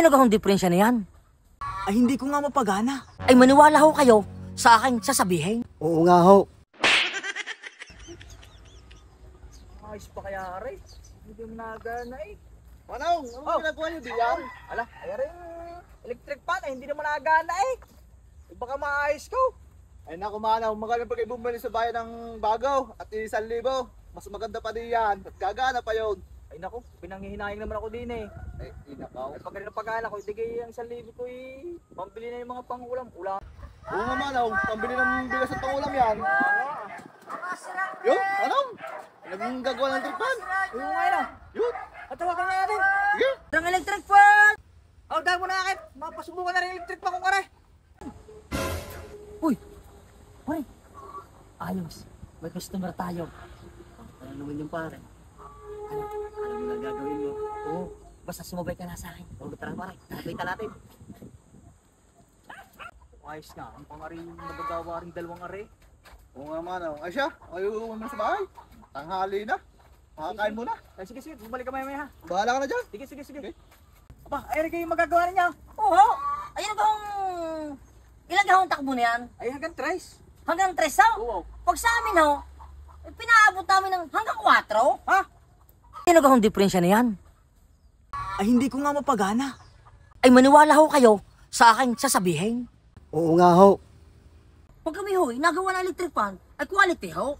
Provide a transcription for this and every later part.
Ano ba ang diferensya na yan? Ay hindi ko nga mapagana. Ay maniwala ho kayo sa aking sasabihin. Oo nga ho. Ayos pa kaya aray. Hindi mo nagana eh. Manong, ano ginagawa niyo diyan? Ala, ay aray electric fan ay hindi naman nagana eh. Baka maayos ko. Ay naku Manong, maganda pag bumili sa bayan ng Bagaw at 1,000. Mas maganda pa din yan at gagana pa yun. Ay naku, pinanghihinayang naman ako din eh. Ay, inakaw. Ay pag napagana ko, itigay ang 1,000 ko eh. Pambili na yung mga pangulam. Ulam. Oo nga Manong, pambili ng bigas at pangulam yan. Yun, Manong, naging gagawa ng tripan. Yung nga yun. Yun, Patawagan na natin. sige. Ang electric fan! Oh, dahil mo na akin. Mapasubukan na rin electric pa kung aray. Uy! Pare! Ayos! May customer tayo. Ano naman yung pare? Alam mo lang gagawin mo. Oo, basta sumabay ka na sa akin. Huwag tara pare. Nakita natin. Ayos nga. Ang pangari yung magagawa rin dalawang ari. Oo nga Manong, ay siya, ayaw mo sa bahay. Tanghali na, makakain mo na. Ay, sige, sige. Bumalik ka maya ha. Bahala ka na dyan. Sige, sige, sige. Okay. Aba, ay rin kayo magagawa ninyo. Oo! Ayun bang... Ilang gahong takbo na yan? Ay, hanggang tres. Hanggang 3 ho? Oo. Pag sa amin ho, pinaabot namin ng hanggang 4. Ha? Ano ba ang diferensya na yan? Ay hindi ko nga mapagana. Ay maniwala ho kayo sa aking sasabihin. Oo nga ho. Pag kami ho, nagawa ng electric fan, ay quality ho.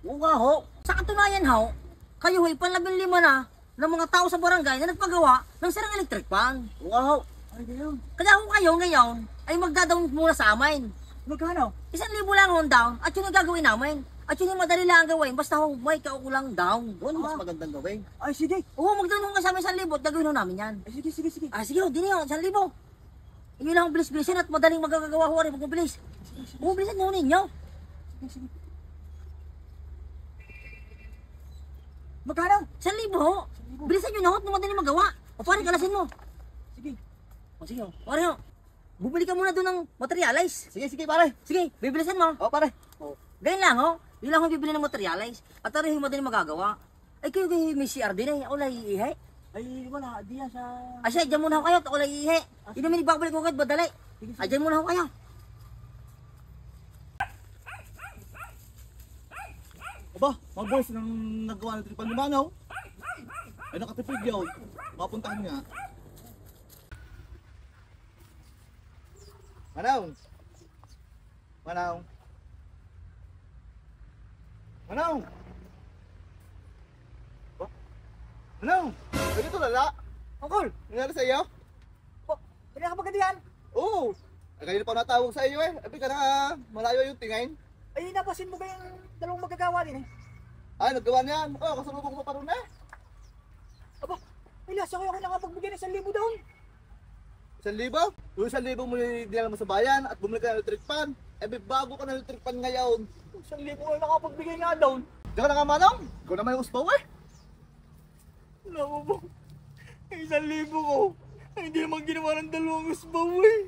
Oo nga ho. Sa katunayan ho, kayo ho, panlabing lima na ng mga tao sa barangay na nagpagawa ng sirang electric fan. Oo nga ho. Ay, ganyan. Kaya ho kayo ngayon, ay magda-down muna sa amin. Magkano? 1,000 lang ho down, at yun ang gagawin namin. At yun yung madali lang ang gawin, basta ho, may kaukulang down. Doon, mas magandang gawin. Ay, sige. Oo, magdown ho nga sa amin 1,000 at gagawin ho namin yan. Ay, sige, sige, sige. Ah, sige ho, din ho, 1,000. Yun lang ang bilis-bilisin at madaling magagawa ho rin, magbilis. Oo, bilisan ho ninyo. Sige, sige. Magkano? 1,000 ho. Bilisan nyo na ho, at madaling magawa. O pare, kalasin mo. Sige. O sige ho, pare ho. Bumili ka muna doon ng materialize. Sige, sige pare. Sige, bibilisan mo. O pare. O, ganyan lang ho. Yun lang ho bibili ng materialize. At tari ho madaling magagawa. Ay kayo may CR din eh. Ulay iihe. Ay, wala. Di yan sa... Asya, dyan muna ho kayo. Ulay iihe. Yun naman ibabalik ko kahit badali. Ay, dyan muna ho kayo. Aba, mga boys, nang nagawa ng tripan ni Manaw, ay nakatipid yun. Mapuntahan nga. Manaw! Manaw! Manaw! Ba? Manaw! Pwede ito lala? Uncle! Nangyari sa iyo? Kaya ka magkadihan? Oo! Ay, kanina pa natawag sa iyo eh. Abi ka na malayo yung tingin. Ay, napasin mo ba yung dalawang magagawa din eh? Ay, naggawa niya. Oo, kasalubong ko pa rin eh. Aba, ay lasa ko ako nakapagbigay ng 1,000 doon. 1,000? Yung 1,000 mo dinala mo sa bayan at bumili ka ng electric fan. Eh, bago ka ng electric fan ngayon. 1,000 ko nakapagbigay nga doon. Diyan ka na nga Manong. Ikaw naman yung uspaw eh. Alam mo ba, yung 1,000 ko, ay hindi naman ginawa ng dalawang usbaw eh.